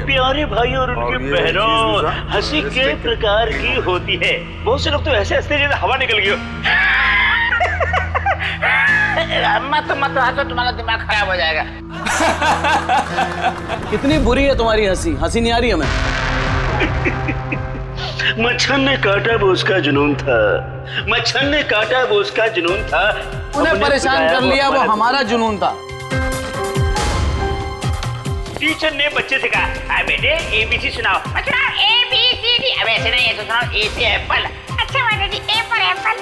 प्यारे भाई और उनकी बहनों, हंसी के प्रकार की होती है। बहुत से लोग तो ऐसे हंसते जैसे हवा निकल गई हो। मत हंसो, तुम्हारा दिमाग खराब हो जाएगा। कितनी बुरी है तुम्हारी हंसी, हंसी नहीं आ रही हमें। मच्छर ने काटा वो उसका जुनून था, मच्छर ने काटा वो उसका जुनून था। उन्हें परेशान कर लिया वो हमारा जुनून था। टीचर ने बच्चे से कहा, बेटे ABC सुनाओ। बच्चा ABCD। अब ऐसे नहीं, ऐसे सुनाओ। A से एप्पल। अच्छा बेटे जी, A पर एप्पल,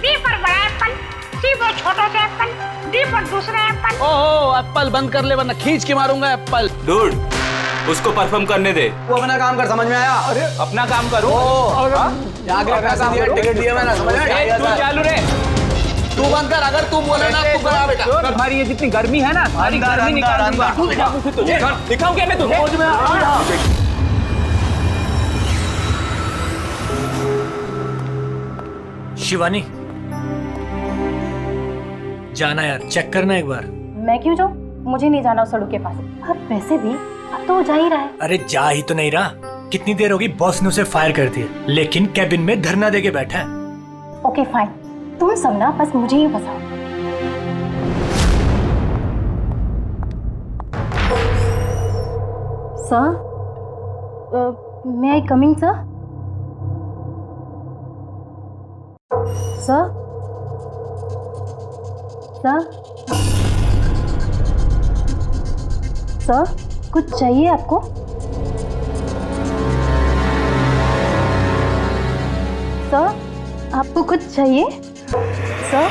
B पर बड़ा एप्पल, C पर छोटा सा एप्पल, D पर दूसरा एप्पल। ओहो, एप्पल बंद कर ले वरना खींच के मारूंगा एप्पल। डूड, उसको परफॉर्म करने दे। वो अपना काम कर, समझ में आया? अरे अपना काम करो। आगे पैसे दिए, टिकट दिए मैंने, समझ में आया? तू चालू रे, तू बंद कर। अगर तू बोले ना तू करा बेटा। तुम्हारी ये जितनी गर्मी है ना, सारी गर्मी निकाल दूंगा। दिखाऊं क्या मैं तुझे? शिवानी, जाना यार, चेक करना एक बार। मैं क्यों जाऊँ? मुझे नहीं जाना उस सड़क के पास। अब वैसे भी अब तो वो जा ही रहा है। अरे जा ही तो नहीं रहा। कितनी देर होगी बॉस ने उसे फायर कर दिया, लेकिन कैबिन में धरना देके बैठा है। ओके फाइन, तुम सब ना बस मुझे ही फंसाओ। Sir, may I coming sir? Sir, sir, sir, कुछ चाहिए आपको? सर, आपको कुछ चाहिए? सर,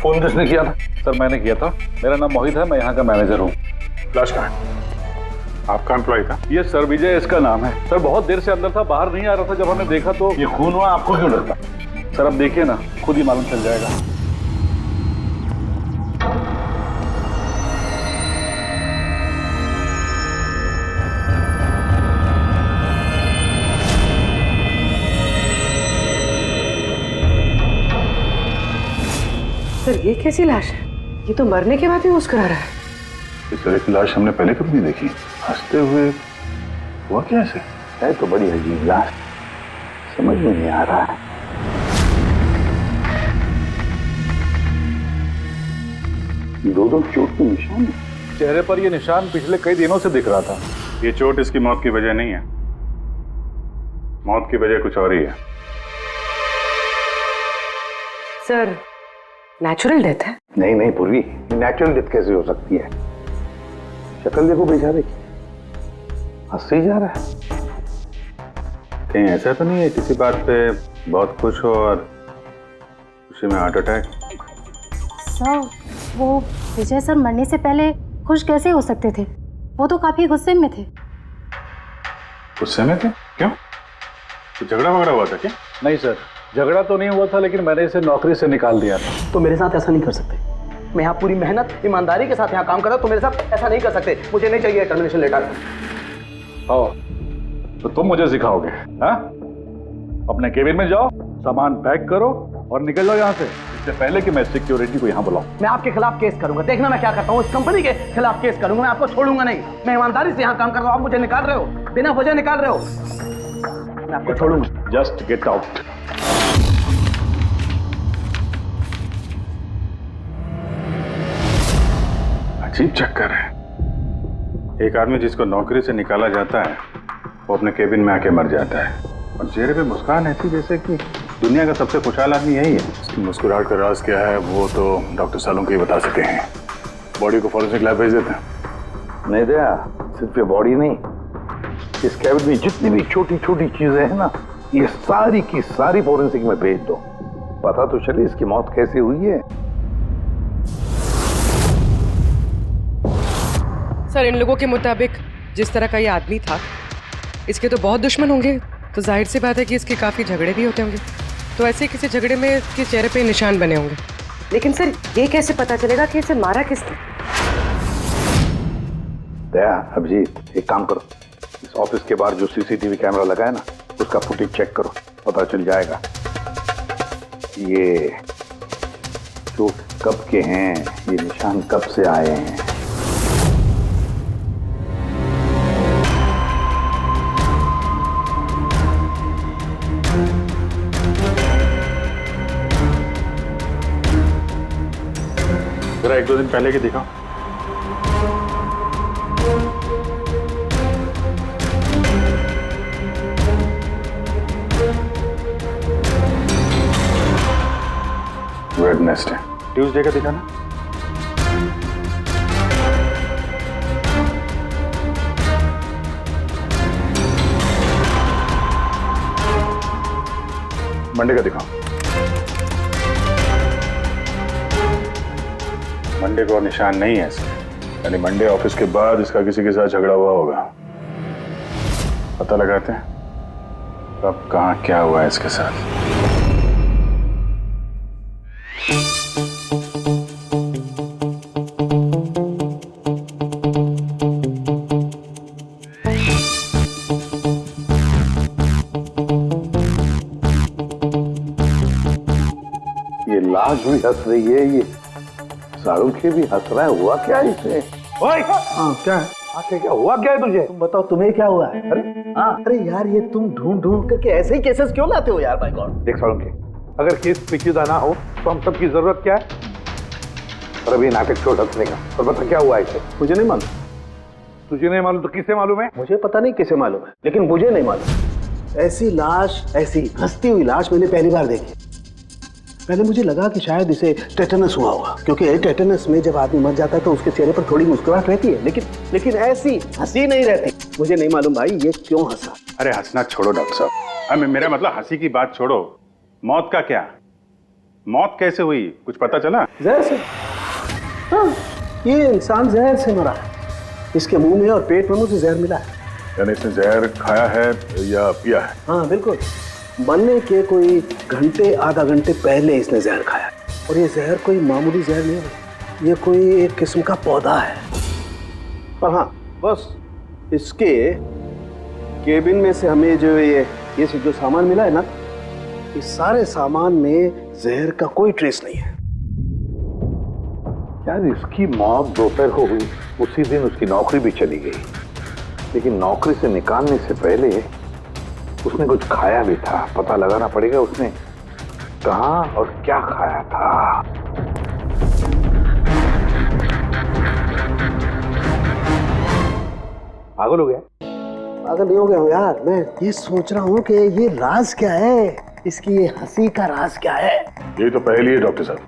फोन किसने किया था? सर मैंने किया था। मेरा नाम मोहित है, मैं यहाँ का मैनेजर हूँ। लाश कहाँ है? आपका एम्प्लॉय था? ये सर विजय इसका नाम है। सर बहुत देर से अंदर था, बाहर नहीं आ रहा था। जब हमने देखा तो ये खून हुआ, आपको क्यों लगता? सर अब देखिए ना, खुद ही मालूम चल जाएगा। सर ये कैसी लाश है? ये तो मरने के बाद भी मुस्कुरा रहा है। इस तरह की लाश हमने पहले कभी नहीं देखी। हंसते हुए हुआ कैसे? है तो बड़ी अजीब लाश, समझ में नहीं आ रहा है। दो चोट के निशान है चेहरे पर। ये निशान पिछले कई दिनों से दिख रहा था। ये चोट इसकी मौत की वजह नहीं है। मौत की वजह कुछ और ही है। सर नेचुरल डेथ है? नहीं नहीं पूर्वी, नेचुरल डेथ कैसे हो सकती है? शक्ल देखो बेचारे की, हंस ही जा रहा है। कहीं ऐसा तो नहीं है किसी बात पे बहुत खुश हो और खुशी में हार्ट अटैक? सर, वो विजय सर मरने से पहले खुश कैसे हो सकते थे? वो तो काफी गुस्से में थे। गुस्से में थे? क्यों? कुछ झगड़ा वगड़ा हुआ था क्या? नहीं सर, झगड़ा तो नहीं हुआ था, लेकिन मैंने इसे नौकरी से निकाल दिया था। तो मेरे साथ ऐसा नहीं कर सकते। मैं यहाँ पूरी मेहनत ईमानदारी के साथ यहाँ काम कर रहा हूँ, तो मेरे साथ ऐसा नहीं कर सकते। मुझे नहीं चाहिए टर्मिनेशन लेटर। आओ, तो तुम मुझे सिखाओगे? हाँ, अपने केबिन में जाओ, सामान पैक करो और निकल जाओ यहाँ से, इससे पहले कि मैं सिक्योरिटी को यहाँ बुलाऊं। मैं आपके खिलाफ केस करूंगा। देखना मैं क्या करता हूँ। इस कंपनी के खिलाफ केस करूंगा। मैं आपको छोड़ूंगा नहीं। मैं ईमानदारी से यहाँ काम कर रहा हूँ, आप मुझे निकाल रहे हो, बिना वजह निकाल रहे हो। मैं आपको छोड़ूंगा। Just get out. अजीब चक्कर है। एक आदमी जिसको नौकरी से निकाला जाता है वो अपने केबिन में आके मर जाता है, और चेहरे पे मुस्कान ऐसी जैसे कि दुनिया का सबसे खुशहाल आदमी यही है। इसकी मुस्कुराहट का राज क्या है वो तो डॉक्टर सालोंकी बता सके हैं। बॉडी को फॉरेंसिक लैब भेज देते हैं। नहीं दया, सिर्फ ये बॉडी नहीं, इस कैबिन में जितनी भी छोटी छोटी चीजें हैं ना, ये सारी की सारी फॉरेंसिक में भेज दो। पता तो चले इसकी मौत कैसे हुई है। सर इन लोगों के मुताबिक जिस तरह का ये आदमी था, इसके तो बहुत दुश्मन होंगे, तो जाहिर सी बात है कि इसके काफी झगड़े भी होते होंगे। तो ऐसे किसी झगड़े में इसके चेहरे पे निशान बने होंगे। लेकिन सर ये कैसे पता चलेगा कि इसे मारा किसने? दया, अभिजीत, एक काम करो, इस ऑफिस के बाहर जो सीसीटीवी कैमरा लगा है ना, उसका फुटेज चेक करो, पता चल जाएगा ये चोट कब के हैं, ये निशान कब से आए हैं। जरा 1-2 दिन पहले की दिखाओ। वेडनेसडे, ट्यूसडे का दिखाना। मंडे का दिखाओ। मंडे को निशान नहीं है इसके, यानी मंडे ऑफिस के बाद इसका किसी के साथ झगड़ा हुआ होगा। पता लगाते हैं कब कहाँ क्या हुआ है इसके साथ। ये लाश भी हंस रही है, ये शाहरुख भी हंस रहा है। हुआ क्या है इसे? ओए! हाँ क्या है? आखिर क्या हुआ, क्या है तुझे? तुम बताओ तुम्हें क्या हुआ है? अरे यार ये तुम ढूंढ ढूंढ करके ऐसे ही केसेस क्यों लाते हो यार? By God. देख शाहरुख, अगर केस पेचीदा ना हो तो हम सबकी जरूरत क्या है? और अभी नाटक छोड़ हंसने का, और बता क्या हुआ इसे? मुझे नहीं मालूम। तुझे नहीं मालूम तो किसे मालूम है? मुझे पता नहीं किसे मालूम है, लेकिन मुझे नहीं मालूम। ऐसी लाश, ऐसी हंसती हुई लाश मैंने पहली बार देखी। पहले मुझे लगा कि शायद इसे टेटनस हुआ होगा, क्योंकि टेटनस में जब आदमी मर जाता है तो उसके चेहरे पर थोड़ी मुस्कुराहट रहती है, लेकिन ऐसी हंसी नहीं रहती। मुझे नहीं मालूम भाई ये क्यों हंसा। अरे हंसना छोड़ो डॉक्टर साहब, मेरा मतलब हंसी की बात छोड़ो, मौत का क्या? मौत कैसे हुई, कुछ पता चला? जहर से। हाँ, ये इंसान जहर से मरा है। इसके मुंह में और पेट में मुझे जहर मिला है। यानी इसने जहर खाया है या पिया है? हाँ बिल्कुल, मरने के कोई घंटे आधा घंटे पहले इसने जहर खाया। और ये जहर कोई मामूली जहर नहीं है, ये कोई एक किस्म का पौधा है। पर हाँ, बस इसके केबिन में से हमें जो ये जो सामान मिला है ना, इस सारे सामान में जहर का कोई ट्रेस नहीं है। यार इसकी मौत दोपहर को हुई, उसी दिन उसकी नौकरी भी चली गई, लेकिन नौकरी से निकालने से पहले उसने कुछ खाया भी था। पता लगाना पड़ेगा उसने कहाँ और क्या खाया था। पागल हो गया? पागल नहीं हो गया हूँ यार, मैं ये सोच रहा हूँ कि ये राज क्या है, इसकी ये हंसी का राज क्या है। ये तो पहेली है डॉक्टर साहब।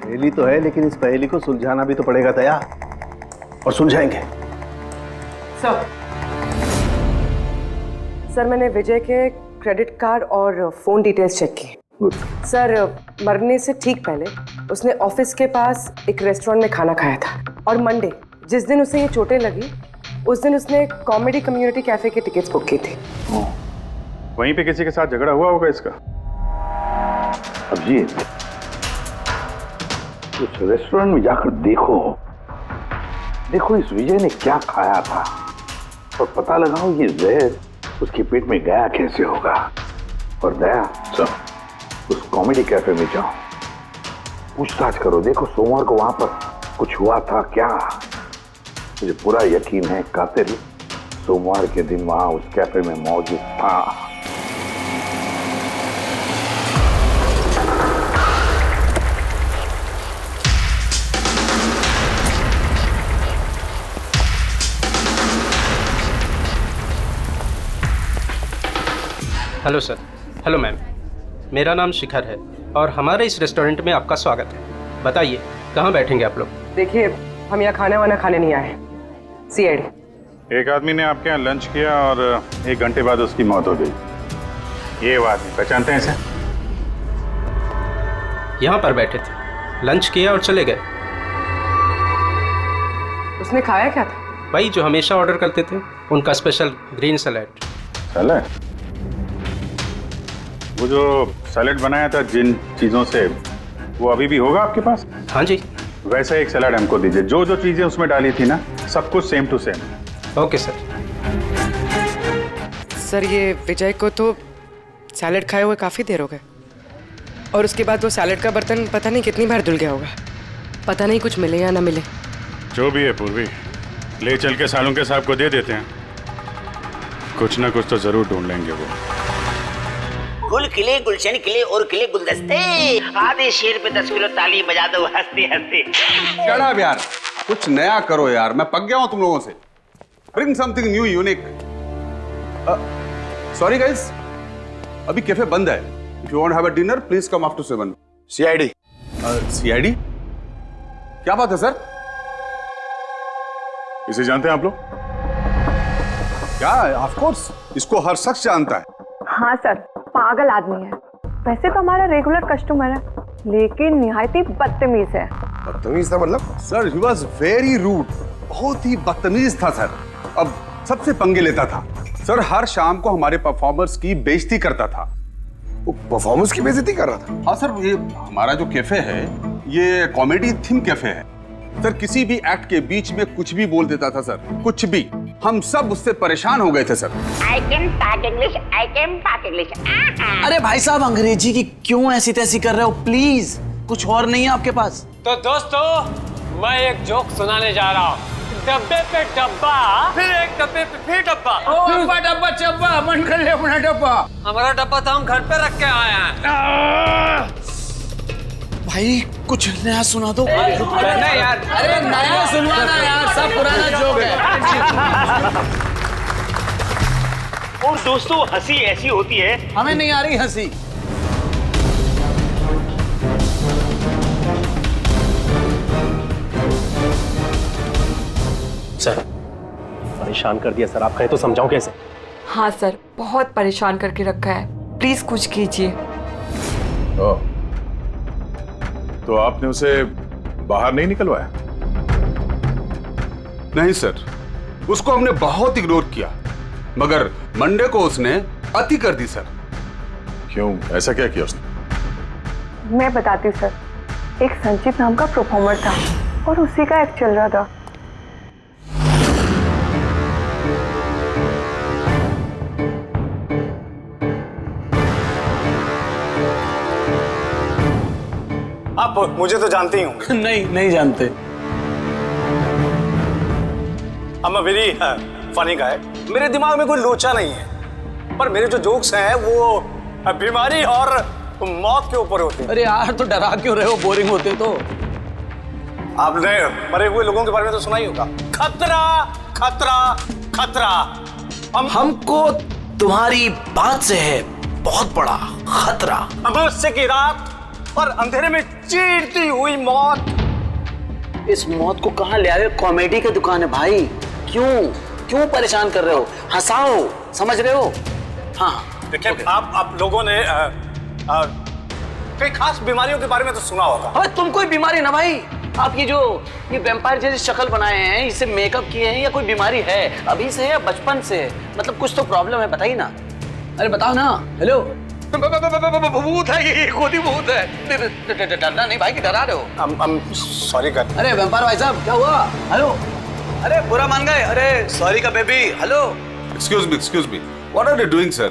पहेली तो है, लेकिन इस पहेली को सुलझाना भी तो पड़ेगा दया, और सुलझाएंगे। सर मैंने विजय के क्रेडिट कार्ड और फोन डिटेल्स चेक की। सर मरने से ठीक पहले उसने ऑफिस के पास एक रेस्टोरेंट में खाना खाया था, और मंडे जिस दिन उसे ये चोटें लगी उस दिन उसने कॉमेडी कम्युनिटी कैफे की टिकट्स बुक की थी। वहीं पे किसी के साथ झगड़ा हुआ होगा इसका। अभिजीत, उस रेस्टोरेंट में जाकर देखो इस विजय ने क्या खाया था, और पता लगाओ ये जहर उसके पेट में गया कैसे होगा। और दया, उस कॉमेडी कैफे में जाओ, पूछताछ करो, देखो सोमवार को वहां पर कुछ हुआ था क्या। मुझे पूरा यकीन है कातिल सोमवार के दिन वहां उस कैफे में मौजूद था। Hello sir. हेलो मैम, मेरा नाम शिखर है और हमारे इस रेस्टोरेंट में आपका स्वागत है। बताइए कहाँ बैठेंगे आप लोग? देखिए हम यहाँ खाना वाना खाने नहीं आए, सीआईडी। एक आदमी ने आपके यहाँ लंच किया और 1 घंटे बाद उसकी मौत हो गई। ये वो आदमी पहचानते हैं इसे? यहाँ पर बैठे थे, लंच किया और चले गए। उसने खाया क्या था? भाई जो हमेशा ऑर्डर करते थे, उनका स्पेशल ग्रीन सैलेड। सैलेड? वो जो सैलेड बनाया था जिन चीज़ों से, वो अभी भी होगा आपके पास? हाँ जी। वैसा एक सैलेड हमको दीजिए, जो जो चीज़ें उसमें डाली थी ना, सब कुछ same to same. Okay sir. Sir ये विजय को तो सैलेड खाए हुए काफ़ी देर हो गए और उसके बाद वो सैलेड का बर्तन पता नहीं कितनी बार धुल गया होगा। पता नहीं कुछ मिले या ना मिले। जो भी है पूर्वी, ले चल के सालुंके साहब को दे देते हैं। कुछ ना कुछ तो जरूर ढूंढ लेंगे वो। गुल खिले, गुलशन खिले और खिले गुलदस्ते। आधे शेर पे 10 किलो ताली बजा दो हंसते हंसते। शट यार, कुछ नया करो यार, मैं पक गया हूं तुम लोगों से। Bring something new unique. Sorry guys, अभी कैफे बंद है। If you want have a dinner please come after 7। CID. CID? क्या बात है सर? इसे जानते हैं आप लोग? क्या? ऑफ कोर्स, इसको हर शख्स जानता है। हाँ सर, पागल आदमी है। वैसे तो हमारा रेगुलर कस्टमर है, लेकिन निहायती बदतमीज है। बदतमीज था मतलब? Sir he was very rude, बहुत ही बदतमीज था सर। अब सबसे पंगे लेता था सर, हर शाम को हमारे परफॉर्मर्स की बेइज्जती करता था। वो परफॉर्मर्स की बेइज्जती कर रहा था? हाँ सर, ये हमारा जो कैफे है ये कॉमेडी थीम कैफे है सर। किसी भी एक्ट के बीच में कुछ भी बोल देता था सर, कुछ भी। हम सब उससे परेशान हो गए थे sir. I can talk English, I can talk English। अरे भाई साहब, अंग्रेजी की क्यों ऐसी तैसी कर रहे हो? प्लीज, कुछ और नहीं है आपके पास? तो दोस्तों, मैं एक जोक सुनाने जा रहा हूँ। डब्बे पे डब्बा, फिर एक डब्बे पे फिर डब्बा। डब्बा डब्बा चब्बा, मन कर ले अपना डब्बा। हमारा डब्बा तो हम घर पे रख के आए हैं। भाई कुछ नया सुना दो। नहीं यार, अरे नया सुनवाना यार, सब पुराना जोक है। और दोस्तों, हंसी ऐसी होती है। हमें नहीं आ रही हंसी। सर परेशान कर दिया सर, आप कहें तो समझाऊं कैसे? हाँ सर, बहुत परेशान करके रखा है, प्लीज कुछ कीजिए। तो आपने उसे बाहर नहीं निकलवाया? नहीं सर, उसको हमने बहुत इग्नोर किया, मगर मंडे को उसने अति कर दी सर। क्यों, ऐसा क्या किया उसने? मैं बताती हूँ सर। एक संचित नाम का परफॉर्मर था और उसी का एक्ट चल रहा था। आप मुझे तो जानते ही होंगे। नहीं, नहीं जानते। I'm a very funny guy। मेरे दिमाग में कोई लोचा नहीं है, पर मेरे जो जोक्स हैं वो बीमारी और मौत के ऊपर होते हैं। अरे यार, तो डरा क्यों रहे हो? बोरिंग होते तो। आपने मरे हुए लोगों के बारे में तो सुना ही होगा। खतरा खतरा खतरा। हमको तुम्हारी बात से है बहुत बड़ा खतरा। अमावस्या की रात और अंधेरे में चीरती हुई मौत। इस मौत को कहाँ ले आए? कॉमेडी की दुकान है भाई। क्यों परेशान कर रहे हो? हंसाओ, समझ रहे हो? हाँ देखिए, आप लोगों ने कई खास बीमारियों के बारे में तो सुना होगा। अबे तुम कोई बीमारी ना भाई। आप ये वैम्पायर जैसी शक्ल बनाए हैं, इससे मेकअप किए हैं, या कोई बीमारी है? अभी से है या बचपन से है? मतलब कुछ तो प्रॉब्लम है, बताइए ना। अरे बताओ ना। हेलो, भूत है ये, खुद ही भूत है। डरना नहीं भाई, कि डरा रहे हो? सॉरी कर। अरे वैम्पायर भाई साहब, क्या हुआ? हेलो, अरे बुरा मान गए? अरे सॉरी का baby. Hello, excuse me, what are you doing sir?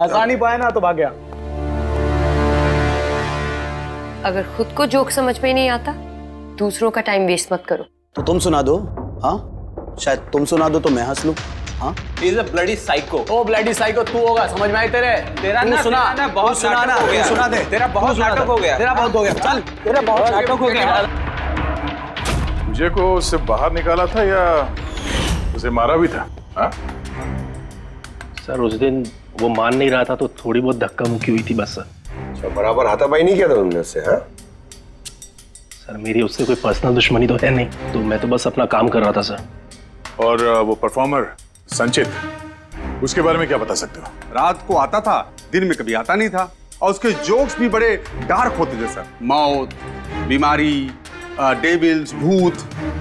हंसा नहीं पाया ना तो भाग गया। अगर खुद को जोक समझ में नहीं आता, दूसरों का टाइम वेस्ट मत करो। तो तुम सुना दो। हाँ, शायद तुम सुना दो तो मैं हंस लूं। हाँ, He's a bloody psycho। Oh bloody psycho तू होगा, समझ में आई तेरे? तेरा ना सुना बहुत सुना ना, नाटक हो गया। सुना दे। तेरा बहुत नाटक हो गया। तेरा बहुत हो गया। चल, तेरा बहुत नाटक हो गया। मुझे को उससे बाहर निकाला था या उसे मारा भी था? हाँ? सर उस दिन वो मान नहीं रहा था तो थोड़ी बहुत धक्का मुक्की हुई थी बस सर। बराबर हाथापाई नहीं किया था तुमने उससे? हाँ सर, मेरी उससे कोई पर्सनल दुश्मनी तो है नहीं, तो मैं तो बस अपना काम कर रहा था सर। और वो परफॉर्मर संचित, उसके बारे में क्या बता सकते हो? रात को आता था, दिन में कभी आता नहीं था, और उसके जोक्स भी बड़े डार्क होते थे सर। मौत, बीमारी, डेविल्स, भूत,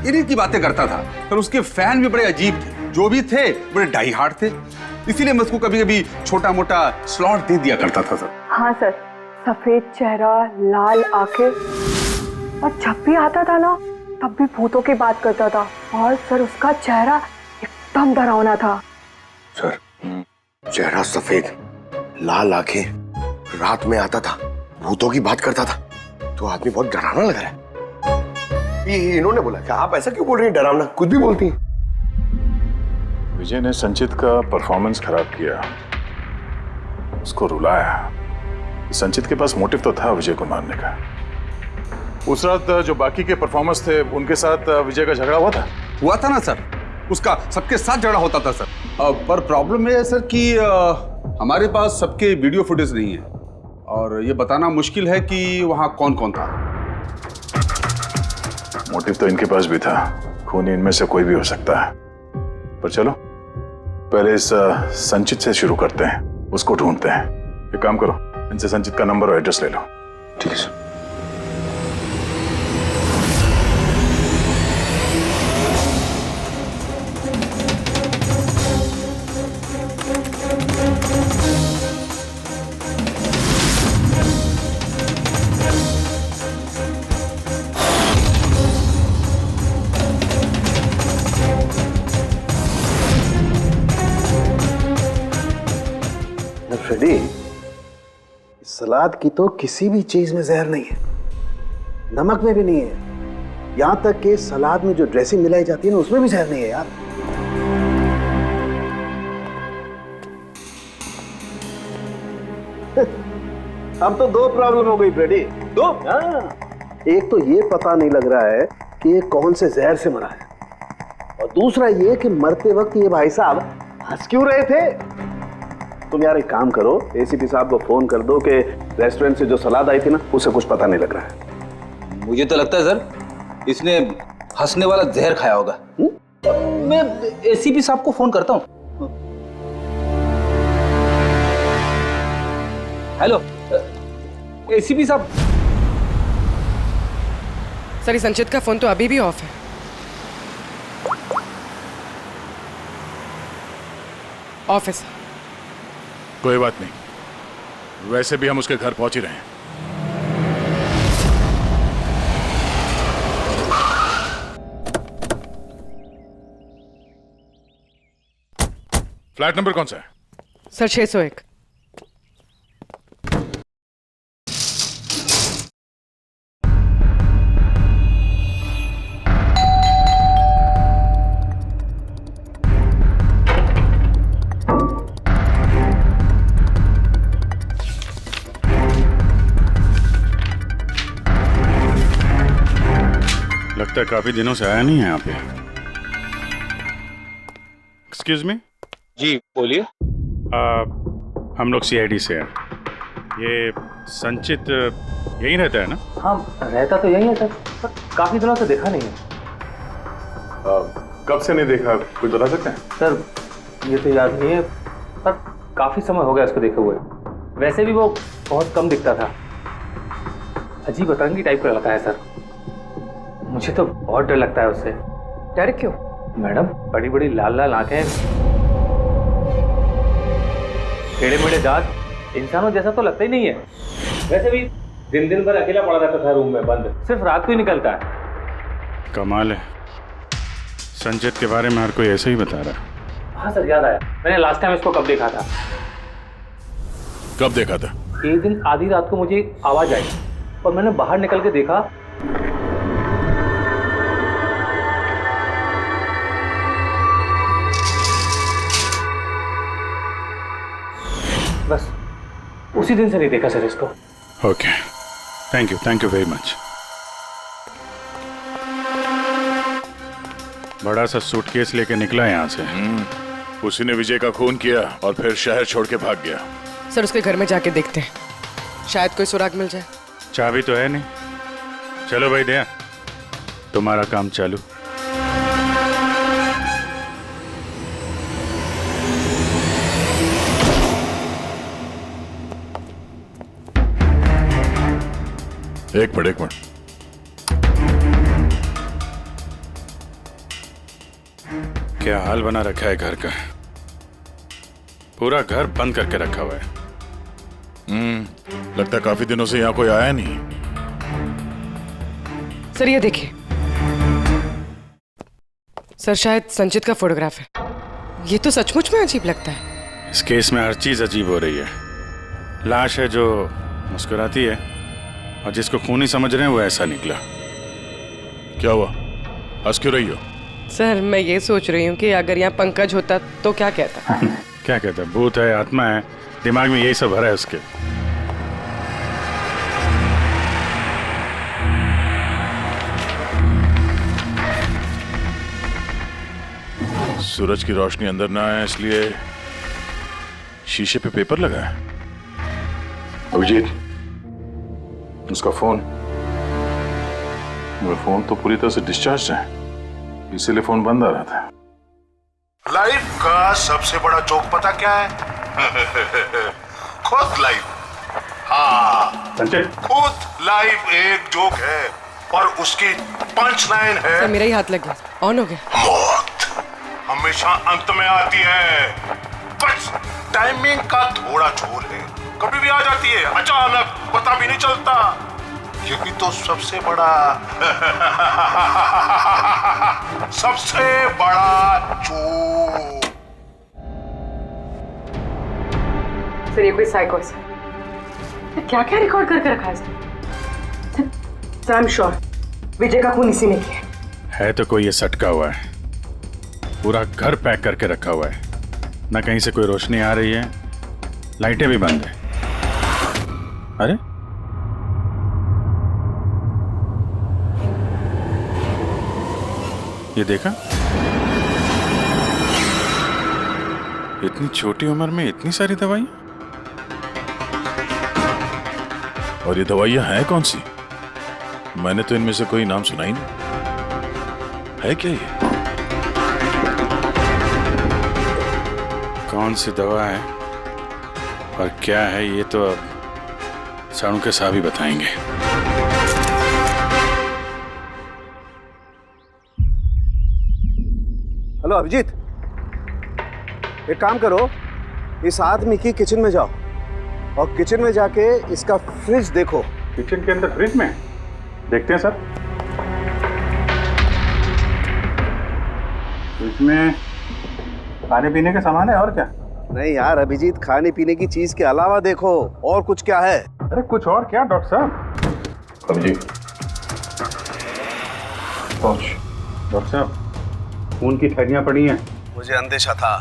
इन्हीं की बातें करता था सर। उसके फैन भी बड़े अजीब थे, जो भी थे बड़े डाई हार्ड थे। इसीलिए मैं उसको कभी कभी छोटा मोटा स्लॉट दे दिया करता था सर। हाँ सर, सफेद चेहरा, लाल आंखें, और जब भी आता था ना तब भी भूतों की बात करता था। और सर उसका चेहरा एकदम डरावना था। सर चेहरा सफेद, लाल आंखें, रात में आता था, भूतों की बात करता था, तो आदमी बहुत डरावना लग रहा है। ये इन्होंने बोला कि आप ऐसा क्यों बोल रही हैं, डरावना कुछ भी बोलती हैं। विजय ने संचित का परफॉर्मेंस खराब किया, उसको रुलाया। संचित के पास मोटिव तो था विजय को मारने का। उस रात जो बाकी के परफॉर्मर्स थे उनके साथ विजय का झगड़ा हुआ था ना सर, उसका सबके साथ झगड़ा होता था सर। पर प्रॉब्लम ये है सर कि हमारे पास सबके वीडियो फुटेज नहीं है और ये बताना मुश्किल है कि वहां कौन कौन था। मोटिव तो इनके पास भी था, खूनी इनमें से कोई भी हो सकता है। पर चलो पहले इस संचित से शुरू करते हैं, उसको ढूंढते हैं। एक काम करो, इनसे संचित का नंबर और एड्रेस ले लो। ठीक है सर। फ्रेडी, सलाद की तो किसी भी चीज में जहर नहीं है, नमक में भी नहीं है, यहां तक कि सलाद में जो ड्रेसिंग मिलाई जाती है ना उसमें भी जहर नहीं है यार। अब तो दो प्रॉब्लम हो गई फ्रेडी, दो। एक तो ये पता नहीं लग रहा है कि ये कौन से जहर से मरा है, और दूसरा ये कि मरते वक्त ये भाई साहब हंस क्यों रहे थे। तुम यार एक काम करो, एसीपी साहब को फोन कर दो कि रेस्टोरेंट से जो सलाद आई थी ना उसे कुछ पता नहीं लग रहा है। मुझे तो लगता है सर इसने हंसने वाला जहर खाया होगा। मैं एसीपी साहब को फोन करता हूं। हेलो एसीपी साहब। सर संचित का फोन तो अभी भी ऑफ है। ऑफिस। कोई बात नहीं, वैसे भी हम उसके घर पहुंच ही रहे हैं। फ्लैट नंबर कौन सा है? सर 601। लगता है काफी दिनों से आया नहीं है यहाँ पे। Excuse me. जी बोलिए। हम लोग सीआईडी से हैं। ये संचित यहीं रहता है ना? हाँ रहता तो यहीं है सर, पर काफी दिनों से देखा नहीं है। कब से नहीं देखा, कुछ बता सकते हैं? सर ये तो याद नहीं है, पर काफी समय हो गया उसको देखे हुए। वैसे भी वो बहुत कम दिखता था, अजीब अतरंगी टाइप का लड़का है सर। मुझे तो बहुत डर लगता है उससे। डर क्यों? मैडम बड़ी बड़ी लाल लाल आंखें, टेढ़े मेढ़े दांत, इंसानों जैसा तो लगता ही नहीं है। वैसे भी दिन दिन भर अकेला पड़ा रहता था रूम में बंद, सिर्फ रात को ही निकलता है। कमाल है, संचित के बारे में हर कोई ऐसे ही बता रहा है। हाँ सर याद आया, मैंने लास्ट टाइम इसको कब देखा था। कब देखा था? एक दिन आधी रात को मुझे आवाज आई और मैंने बाहर निकल के देखा, बस उसी दिन से नहीं देखा सर इसको। Okay, thank you very much. बड़ा सा सूटकेस लेके निकला यहाँ से। उसी ने विजय का खून किया और फिर शहर छोड़ के भाग गया। सर उसके घर में जाके देखते हैं, शायद कोई सुराग मिल जाए। चाबी तो है नहीं। चलो भाई दया, तुम्हारा काम चालू। एक मिनट। क्या हाल बना रखा है घर का, पूरा घर बंद करके रखा हुआ है। लगता है काफी दिनों से यहाँ कोई आया नहीं। सर ये देखिए, सर शायद संचित का फोटोग्राफ है। ये तो सचमुच में अजीब लगता है। इस केस में हर चीज अजीब हो रही है। लाश है जो मुस्कुराती है और जिसको खूनी समझ रहे हैं वो ऐसा निकला। क्या हुआ, हंस क्यों रही हो? सर मैं ये सोच रही हूँ कि अगर यहाँ पंकज होता तो क्या कहता। क्या कहता है? भूत है, आत्मा है, दिमाग में यही सब भरा है उसके। सूरज की रोशनी अंदर ना आए इसलिए शीशे पे पेपर लगा है। अभिजीत, उसका फोन। मेरा फोन तो पूरी तरह से डिस्चार्ज है, इसीलिए फोन बंद आ रहा था। लाइफ का सबसे बड़ा जोक पता क्या है? खुद लाइफ। हाँ संजय, खुद लाइफ एक जोक है और उसकी पंच लाइन है। सर मेरा ही हाथ लग गया, ऑन हो गया। मौत हमेशा अंत में आती है, बस टाइमिंग का थोड़ा झोल है। कभी भी आ जाती है अचानक, पता भी नहीं चलता। यही तो सबसे बड़ा सबसे बड़ा जोक। सर ये कोई साइको है। क्या क्या रिकॉर्ड करके रखा है इसने? सर आई एम श्योर विजय का खून इसी ने किया है। तो कोई ये सटका हुआ है, पूरा घर पैक करके रखा हुआ है। ना कहीं से कोई रोशनी आ रही है, लाइटें भी बंद है। अरे ये देखा, इतनी छोटी उम्र में इतनी सारी दवाइयां। और ये दवाइयां हैं कौन सी? मैंने तो इनमें से कोई नाम सुना ही नहीं। है क्या ये? कौन सी दवा है और क्या है ये तो अब साणु के साहब ही बताएंगे। हेलो अभिजीत, एक काम करो, इस आदमी की किचन में जाओ और किचन में जाके इसका फ्रिज देखो। किचन के अंदर फ्रिज में? देखते हैं सर। फ्रिज में खाने पीने का सामान है और क्या? नहीं यार अभिजीत, खाने पीने की चीज के अलावा देखो और कुछ क्या है। अरे कुछ और क्या डॉक्टर साहब? अभिजीत, डॉक्टर साहब, खून की थैलियां पड़ी हैं। मुझे अंदेशा था।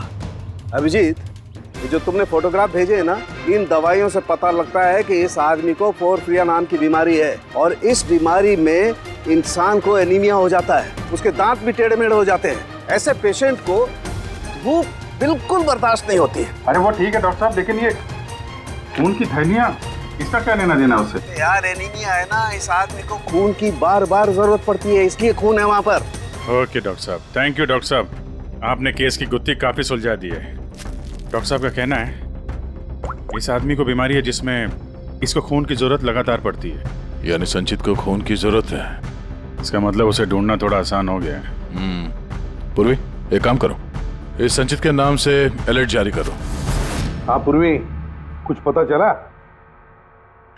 अभिजीत, ये जो तुमने फोटोग्राफ भेजे हैं ना, इन दवाइयों से पता लगता है कि इस आदमी को पोर्फिरिया नाम की बीमारी है और इस बीमारी में इंसान को एनीमिया हो जाता है, उसके दांत भी टेढ़े मेढ़े हो जाते हैं। ऐसे पेशेंट को भूख बिल्कुल बर्दाश्त नहीं होती है। अरे वो ठीक है डॉक्टर साहब, लेकिन ये खून की थैलियां, इसका क्या लेना देना उससे? यार एनीमिया है ना, इस आदमी को खून की बार बार जरूरत पड़ती है, इसलिए खून है वहाँ पर। ओके डॉक्टर साहब, थैंक यू डॉक्टर साहब, आपने केस की गुत्थी काफी सुलझा दी है। डॉक्टर साहब का कहना है इस आदमी को बीमारी है जिसमें इसको खून की जरूरत लगातार पड़ती है। यानी संचित को खून की जरूरत है। इसका मतलब उसे ढूंढना थोड़ा आसान हो गया है। पूर्वी, एक काम करो, इस संचित के नाम से अलर्ट जारी करो। हाँ पूर्वी, कुछ पता चला?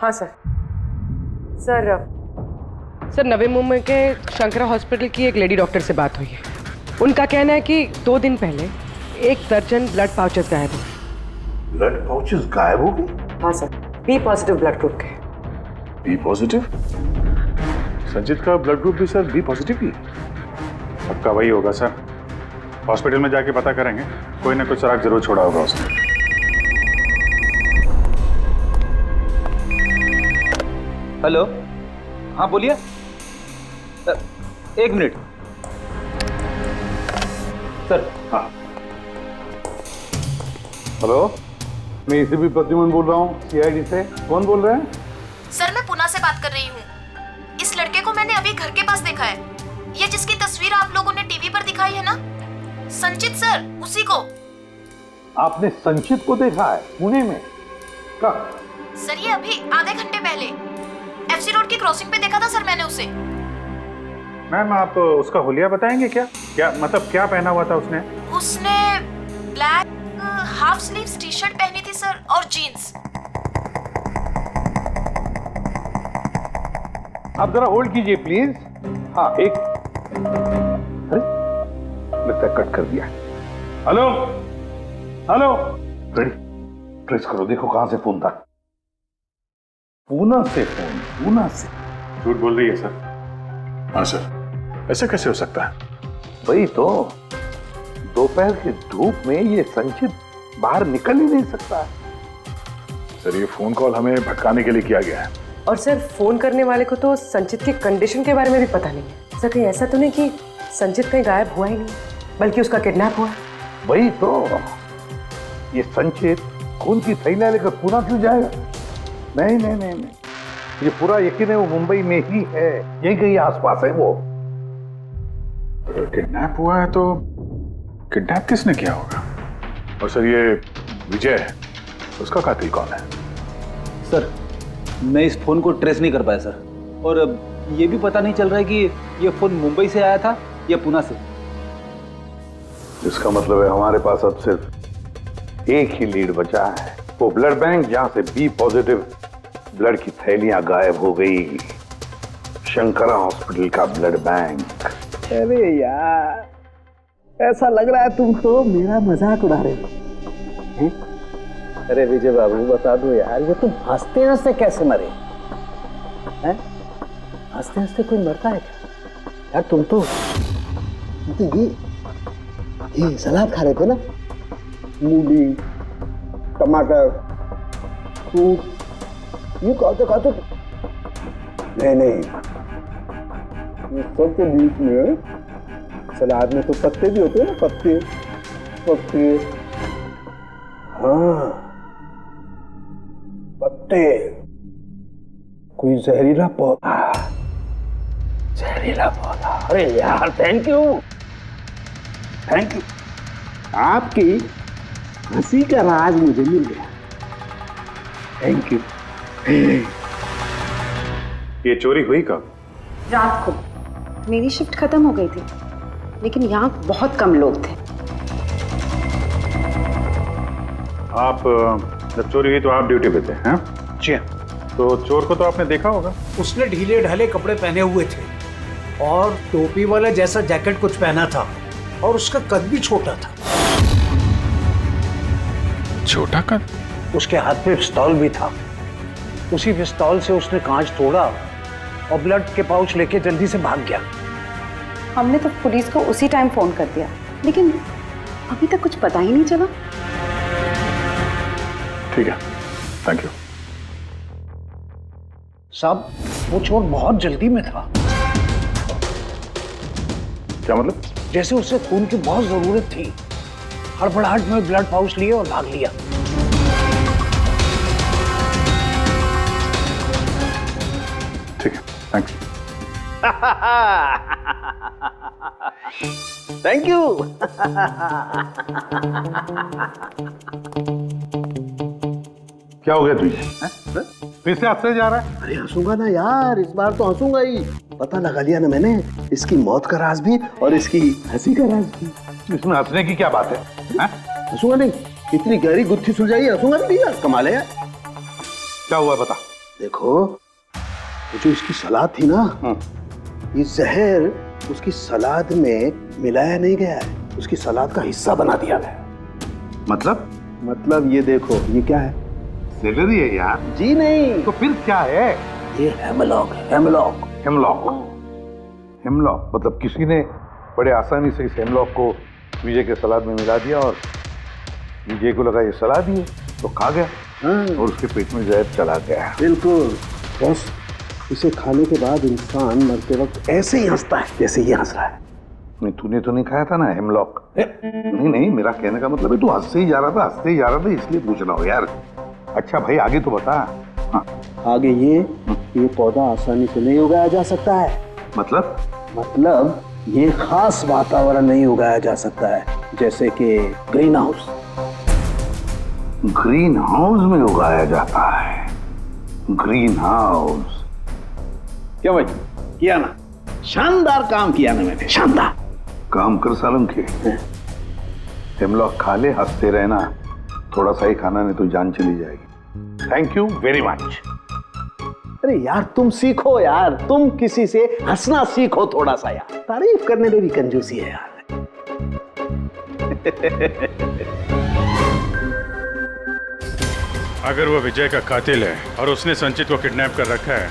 हाँ सर नवी मुंबई के शंकरा हॉस्पिटल की एक लेडी डॉक्टर से बात हुई है। उनका कहना है कि 2 दिन पहले 1 दर्जन ब्लड पाउचेस गायब हुए। ब्लड पाउचेस गायब हो गए? हाँ sir, B positive blood group के। B positive? संचित का ब्लड ग्रुप भी सर बी पॉजिटिव ही। पक्का वही होगा सर, हॉस्पिटल में जाके पता करेंगे, कोई ना कोई सुराग जरूर छोड़ा होगा उसने। हेलो, हाँ बोलिए। 1 मिनट सर। हाँ हेलो, मैं एसीपी प्रद्युमन बोल रहा हूँ, सीआईडी से। कौन बोल रहे हैं? सर मैं पुणे से बात कर रही हूँ। इस लड़के को मैंने अभी घर के पास देखा है। ये जिसकी तस्वीर आप लोगों ने टीवी पर दिखाई है ना, संचित सर, उसी को। आपने संचित को देखा है पुणे में? कब? सर ये अभी आधे घंटे पहले एफसी रोड की क्रॉसिंग पे देखा था सर मैंने उसे। मैम आप उसका हुलिया बताएंगे क्या? मतलब क्या पहना हुआ था उसने? उसने black half sleeves T shirt पहनी थी सर और जीन्स। आप जरा होल्ड कीजिए प्लीज। हाँ एक, अरे लगता है कट कर दिया। हेलो हेलो रेडी, ट्रेस करो, देखो कहां से फोन था। पूना से फोन, पूना से। झूठ बोल रही है सर। हाँ सर, ऐसा कैसे हो सकता है? वही तो, दोपहर की धूप में ये संचित बाहर निकल ही नहीं सकता। सर ये फोन कॉल हमें भटकाने के लिए किया गया है। और सर फोन करने वाले को तो संचित की कंडीशन के बारे में भी पता नहीं है। सर कहीं ऐसा तो नहीं कि संचित कहीं गायब हुआ ही नहीं, बल्कि उसका किडनैप हुआ? वही तो, ये संचित खून की थैलियां लेकर पूना क्यों जाएगा? नहीं नहीं नहीं नहीं, ये पूरा यकीन है वो मुंबई में ही है, यही कहीं आसपास है वो। किडनैप हुआ है तो किडनैप किसने किया होगा? और सर ये विजय है, उसका कातिल कौन है? सर मैं इस फोन को ट्रेस नहीं कर पाया सर, और ये भी पता नहीं चल रहा है कि ये फोन मुंबई से आया था या पुणे से। इसका मतलब है हमारे पास अब सिर्फ एक ही लीड बचा है, वो ब्लड बैंक जहां से बी पॉजिटिव ब्लड की थैलियां गायब हो गई, शंकरा हॉस्पिटल का ब्लड बैंक। अरे यार, ऐसा लग रहा है तुम तो मेरा मजाक उड़ा रहे हो। अरे विजय बाबू बता दो यार, ये तुम हंसते हंसते कैसे मरे हैं? हंसते हंसते कोई मरता है क्या यार? तुम तो ये सलाद खा रहे थे ना, मूली, टमाटर, फ्रूट, ये खाते नहीं, ये सब के बीच में सलाद में तो पत्ते भी होते हैं ना, पत्ते। हाँ पत्ते, कोई जहरीला पौधा। अरे यार थैंक यू, आपकी हंसी का राज मुझे मिल गया, थैंक यू। ये चोरी हुई कब? रात को। मेरी शिफ्ट खत्म हो गई थी, लेकिन यहाँ बहुत कम लोग थे। आप जब चोरी हुई तो आप ड्यूटी पे थे? हैं? जी। तो चोर को तो आपने देखा होगा। उसने ढीले ढाले कपड़े पहने हुए थे और टोपी वाला जैसा जैकेट कुछ पहना था, और उसका कद भी छोटा था। छोटा कद? उसके हाथ में पिस्तौल भी था। उसी पिस्तौल से उसने कांच तोड़ा और ब्लड के पाउच लेके जल्दी से भाग गया। हमने तो पुलिस को उसी टाइम फोन कर दिया, लेकिन अभी तक कुछ पता ही नहीं चला। ठीक है, थैंक यू। साहब वो चोर बहुत जल्दी में था। क्या मतलब? जैसे उसे खून की बहुत जरूरत थी, हड़बड़ाहट में ब्लड पाउच लिए और भाग लिया। ठीक है, थैंक्स। Thank you. क्या हो गया तुझे? फिर से हंसने जा रहा है? अरे हंसूंगा ना यार, इस बार तो हंसूंगा ही। पता लगा लिया ना मैंने, इसकी मौत का राज भी और इसकी हंसी का राज भी। इसमें हंसने की क्या बात है? हंसूंगा नहीं, इतनी गहरी गुत्थी सुलझाई, हंसूंगा नहीं यार, कमाल है यार। क्या हुआ बता। देखो ये जो इसकी सलाद थी ना, ये जहर उसकी सलाद में मिलाया नहीं गया है, उसकी सलाद का हिस्सा बना दिया गया। मतलब ये देखो, ये क्या है? सेलरी है यार। जी नहीं। तो फिर क्या है? ये हेमलॉक है, हेमलॉक। हेमलॉक मतलब किसी ने बड़े आसानी से इस हेमलॉक को विजय के सलाद में मिला दिया और विजय को लगा ये सलाद ही है, तो खा गया और उसके पेट में जहर चला गया। बिल्कुल बस, इसे खाने के बाद इंसान मरते वक्त ऐसे ही हंसता है जैसे ये हंस रहा है। नहीं, तूने तो नहीं खाया था ना हेमलॉक? नहीं, मेरा कहने का मतलब है तू हंसते ही जा रहा था, इसलिए पूछ रहा हूँ यार। अच्छा भाई आगे तो बता। हाँ। आगे ये पौधा आसानी से नहीं उगाया जा सकता है। मतलब ये खास वातावरण नहीं उगाया जा सकता है, जैसे कि ग्रीन हाउस। ग्रीन हाउस में उगाया जाता है? ग्रीन हाउस क्या भाई किया ना, शानदार काम किया ना मैंने, शानदार काम कर सालम के। हेमलॉक खा ले, हंसते रहना, थोड़ा सा ही खाना नहीं तो जान चली जाएगी। Thank you very much. अरे यार तुम सीखो यार, तुम किसी से हंसना सीखो थोड़ा सा यार, तारीफ करने में भी कंजूसी है यार। अगर वो विजय का कातिल है और उसने संचित को किडनैप कर रखा है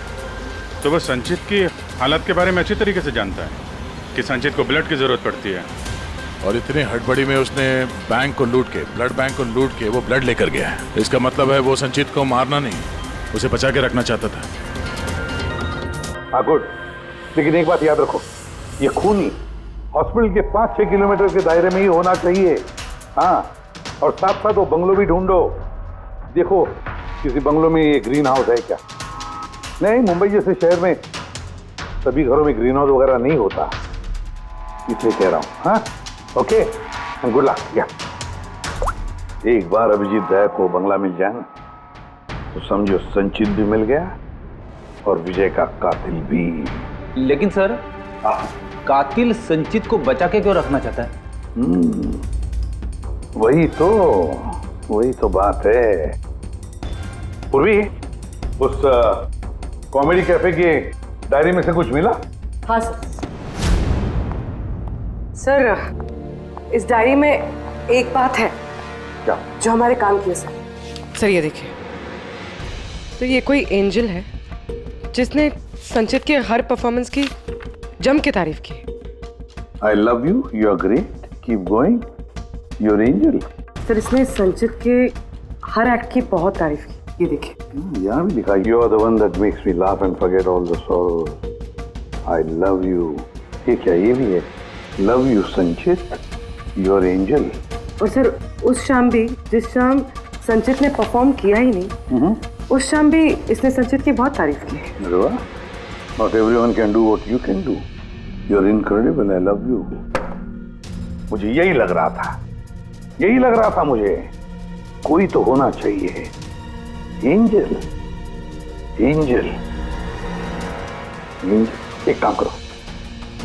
तो वो संचित की हालत के बारे में अच्छी तरीके से जानता है कि संचित को ब्लड की जरूरत पड़ती है। और इतनी हड़बड़ी में उसने बैंक को लूट के, ब्लड बैंक को लूट के वो ब्लड लेकर गया है। इसका मतलब है वो संचित को मारना नहीं, उसे बचा के रखना चाहता था। हाँ गुड, लेकिन एक बात याद रखो, ये खून ही हॉस्पिटल के 5-6 किलोमीटर के दायरे में ही होना चाहिए। हाँ, और साथ साथ वो बंगलो भी ढूंढो। देखो किसी बंगलो में ये ग्रीन हाउस है क्या? नहीं, मुंबई जैसे शहर में सभी घरों में ग्रीन हाउस वगैरह नहीं होता, इसलिए कह रहा हूँ। हाँ ओके, गुड लक। या एक बार अभिजीत दया को बंगला मिल जाए ना तो समझो संचित भी मिल गया और विजय का कातिल भी। लेकिन सर, कातिल संचित को बचा के क्यों रखना चाहता है? वही तो बात है। पूर्वी, उस कॉमेडी कैफे की डायरी में से कुछ मिला? हाँ सर, इस डायरी में एक बात है क्या? जो हमारे काम की है सर। ये देखिए, तो ये कोई एंजल है जिसने संचित के हर परफॉर्मेंस की जम के तारीफ की। I love you, you are great, keep going, you are angel. Sir, इसने संचित के हर एक्ट की बहुत तारीफ की। ये देखिए, यहाँ भी लिखा, you are the one that makes me laugh and forget all the sorrows, I love you. ये क्या, ये भी है, love you Sanchit, you are angel. और सर, उस शाम भी जिस शाम संचित ने परफॉर्म किया ही नहीं, उस शाम भी इसने संचित की बहुत तारीफ की। अरे वाह, not everyone can do what you can do, you are incredible, I love you. मुझे यही लग रहा था मुझे, कोई तो होना चाहिए, एंजल। एक काम करो,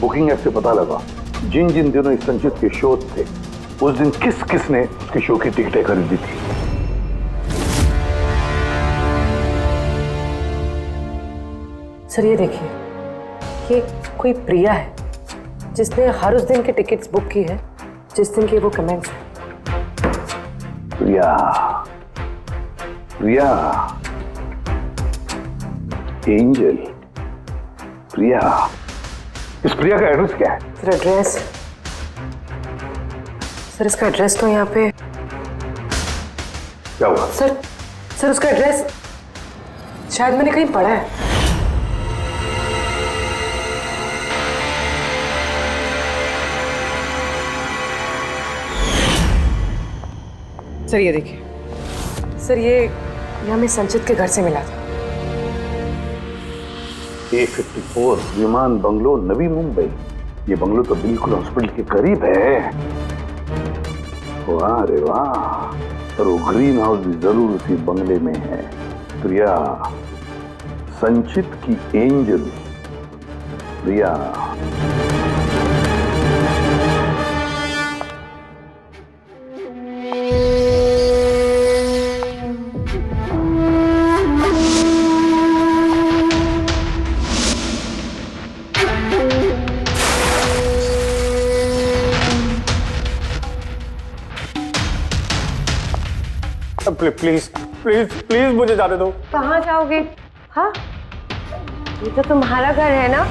बुकिंग ऐप से पता लगा जिन जिन दिनों इस संचित के शो थे उस दिन किस किस ने उसके शो की टिकटें खरीदी थी। सर ये देखिए, ये कोई प्रिया है जिसने हर उस दिन के टिकट्स बुक की है जिस दिन के वो कमेंट्स हैं। प्रिया, एंजल, प्रिया। इस प्रिया का एड्रेस क्या है? सर एड्रेस, सर इसका एड्रेस तो यहाँ पे क्या हुआ? सर उसका एड्रेस शायद मैंने कहीं पढ़ा है। सर ये देखिए, सर ये हमें संचित के घर से मिला था। A54 विमान बंगलो, नवी मुंबई। ये बंगलो तो बिल्कुल हॉस्पिटल के करीब है। वाह रे वाह, पर वो ग्रीन हाउस भी जरूर उसी बंगले में है। प्रिया, संचित की angel Priya. Please please please मुझे जाने दो। कहाँ जाओगे? हाँ, ये तो तुम्हारा घर है ना?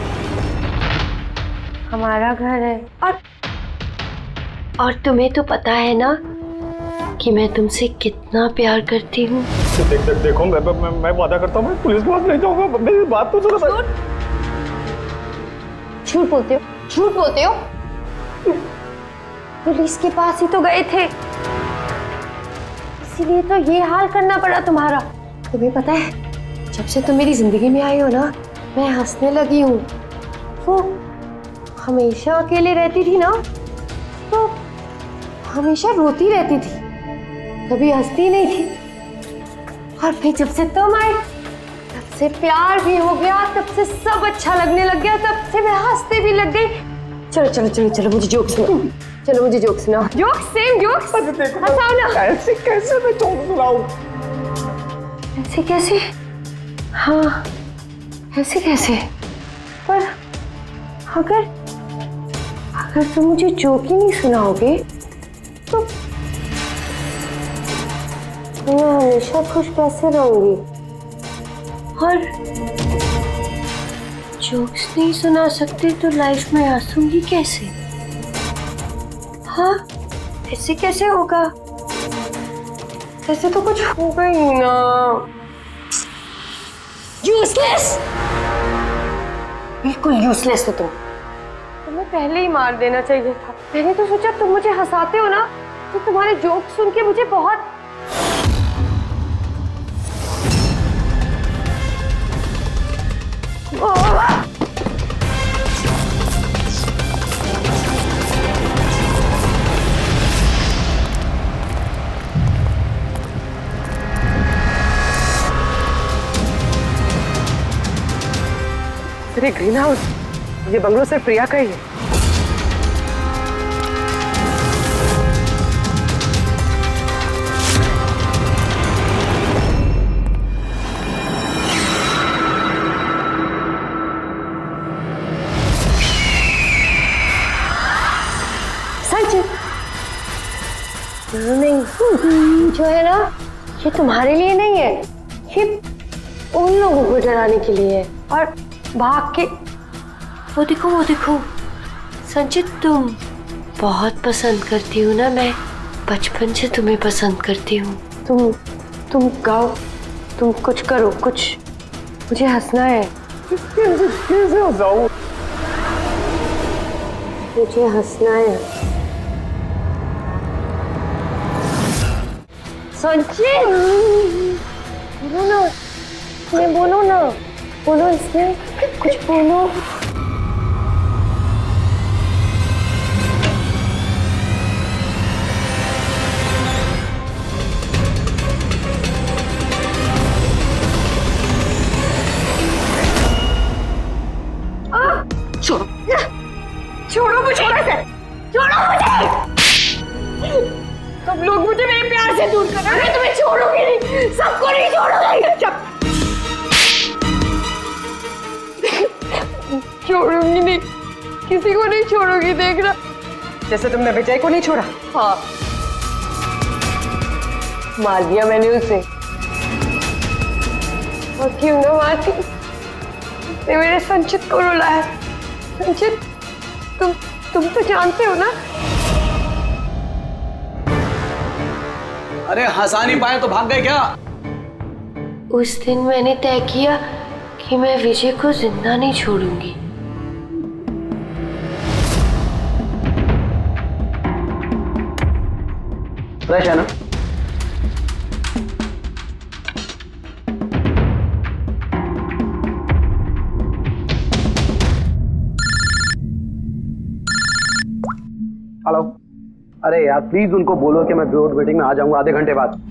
हमारा घर है। और तुम्हें तो पता है ना कि मैं तुमसे कितना प्यार करती हूँ। देखो मैं वादा करता हूँ, मैं पुलिस के पास नहीं जाऊंगा। मेरी बात तो सुनो। झूठ बोलते हो। पुलिस के पास ही तो गए थे, इसीलिए तो ये हाल करना पड़ा तुम्हारा। तुम्हें पता है, जब से तुम मेरी जिंदगी में आई हो ना, मैं हंसने लगी हूँ। वो हमेशा अकेले रहती थी ना, तो हमेशा रोती रहती थी, कभी हंसती नहीं थी। और फिर जब से तुम आई, तब से प्यार भी हो गया, तब से सब अच्छा लगने लग गया, तब से मैं हंसते भी लग गई। चलो मुझे जोक सुनाओ। Joke, same jokes. हंसाओ ना। ऐसे कैसे मैं जोक सुनाऊं? ऐसे कैसे? हाँ, ऐसे कैसे? पर अगर तुम मुझे जोक ही नहीं सुनाओगे तो मैं हमेशा खुश कैसे रहूंगी और जोक्स नहीं सुना सकते तो लाइफ में हंसूंगी कैसे? हाँ, ऐसे कैसे होगा? ऐसे तो कुछ होगा ही ना। यूजलेस, बिल्कुल यूजलेस हो तुम। तुम्हें पहले ही मार देना चाहिए था। मैंने तो सोचा तुम मुझे हंसाते हो ना, तो तुम्हारे जोक सुन के मुझे बहुत अरे ग्रीन हाउस, ये बंगलो सिर्फ प्रिया का ही है। नहीं, जो है ना, ये तुम्हारे लिए नहीं है, ये उन लोगों को डराने के लिए है। और भाग के वो देखो संचित, तुम बहुत पसंद करती हो ना, मैं बचपन से तुम्हें पसंद करती हूँ। तुम गाओ, तुम कुछ करो, कुछ, मुझे हंसना है। कैसे हंसाऊं? मुझे हंसना है। संचित, बोलो ना, बोलो इसमें कुछ बोलो। छोड़ो मुझे, छोड़ो मुझे। सब लोग मुझे मेरे प्यार से दूर कर रहे हैं। मैं तुम्हें छोड़ूंगी नहीं, सबको नहीं छोड़ूंगी। छोड़ूंगी नहीं, किसी को नहीं छोड़ूंगी, देखना। जैसे तुमने विजय को नहीं छोड़ा। हाँ, मार दिया मैंने उसे। और क्यों ना मारती, उसने मेरे संचित को रुलाया। संचित, तुम तो जानते हो ना। अरे हंसा नहीं पाए तो भाग गए क्या? उस दिन मैंने तय किया कि मैं विजय को जिंदा नहीं छोड़ूंगी। फ्रेश है ना? हेलो, अरे यार प्लीज उनको बोलो कि मैं बोर्ड मीटिंग में आ जाऊंगा आधे घंटे बाद।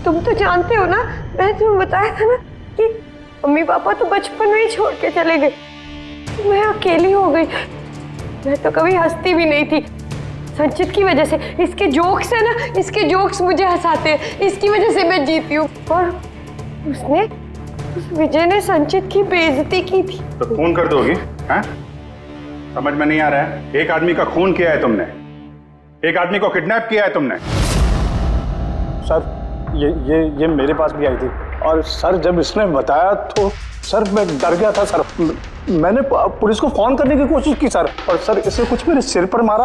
तुम तो जानते हो ना, मैंने तुम्हें बताया था ना कि मम्मी पापा तो बचपन में ही छोड़ के चले गए। मैं अकेली हो गई। मैं तो कभी हंसती भी नहीं थी, संचित की वजह से। इसके जोक्स है ना, इसके जोक्स मुझे हंसाते हैं, इसकी वजह से मैं जीती हूँ। और उस विजय ने संचित की बेइज्जती की थी। तो खून कर दोगी? हैं? समझ में नहीं आ रहा है? एक आदमी का खून किया है तुमने, एक आदमी को किडनैप किया है तुमने। सर ये मेरे पास भी आई थी, और सर जब इसने बताया तो सर मैं डर गया था। सर मैंने पुलिस को फोन करने की कोशिश की सर, और सर इसने कुछ मेरे सिर पर मारा।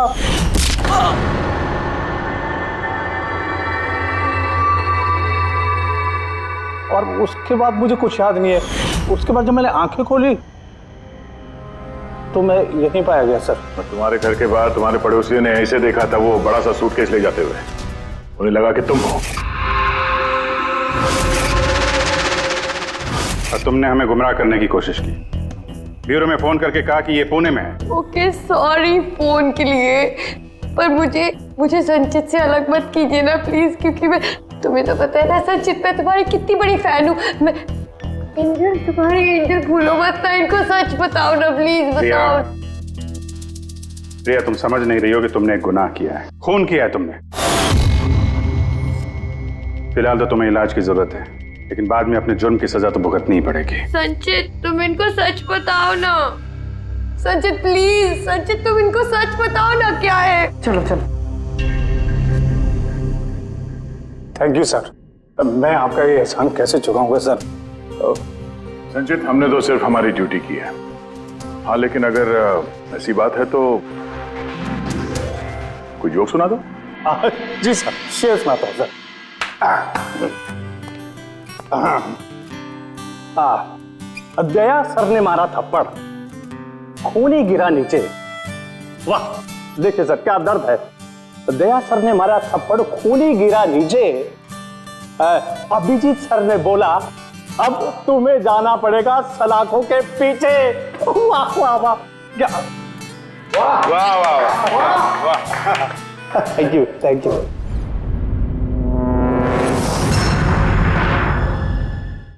और उसके बाद मुझे कुछ याद नहीं है। उसके बाद जब मैंने आंखें खोली तो मैं यहीं पाया गया सर। तुम्हारे घर के बाहर तुम्हारे पड़ोसियों ने ऐसे देखा था, वो बड़ा सा सूटकेस ले जाते हुए। उन्हें लगा कि तुम हो, और तुमने हमें गुमराह करने की कोशिश की। ब्यूरो में फोन करके कहा कि ये पुणे में है। ओके सॉरी फोन के लिए, पर मुझे संचित से अलग मत कीजिए ना प्लीज, क्योंकि मैं, तुम्हें तो पता है ना संचित, मैं तुम्हारी कितनी बड़ी फैन हूँ। मैं एंजल, तुम्हारी एंजल भूलो मत ना, इनको सच बताओ ना प्लीज, बताओ। प्रिया, तुम समझ नहीं रही हो कि तुमने एक गुनाह किया है, खून किया है तुमने। फिलहाल तो तुम्हें इलाज की जरूरत है, लेकिन बाद में अपने जुर्म की सजा तो भुगतनी ही पड़ेगी। संचित तुम इनको सच बताओ ना, संचित प्लीज, संचित तुम इनको सच बताओ ना क्या है। चलो चलो। थैंक यू सर, मैं आपका ये एहसान कैसे चुकाऊंगा सर। संचित, हमने तो सिर्फ हमारी ड्यूटी की है। हाँ, लेकिन अगर ऐसी बात है तो कोई जोक सुना दो। जी सर, शेर सुनाता हूँ सर। दया सर ने मारा थप्पड़, खूनी गिरा नीचे। वाह, देखिए सर क्या दर्द है। दया सर ने मारा थप्पड़, खूनी गिरा नीचे। अभिजीत सर ने बोला, अब तुम्हें जाना पड़ेगा सलाखों के पीछे। वाह वाह वाह, क्या वाह वाह वाह वाह। Thank you thank you.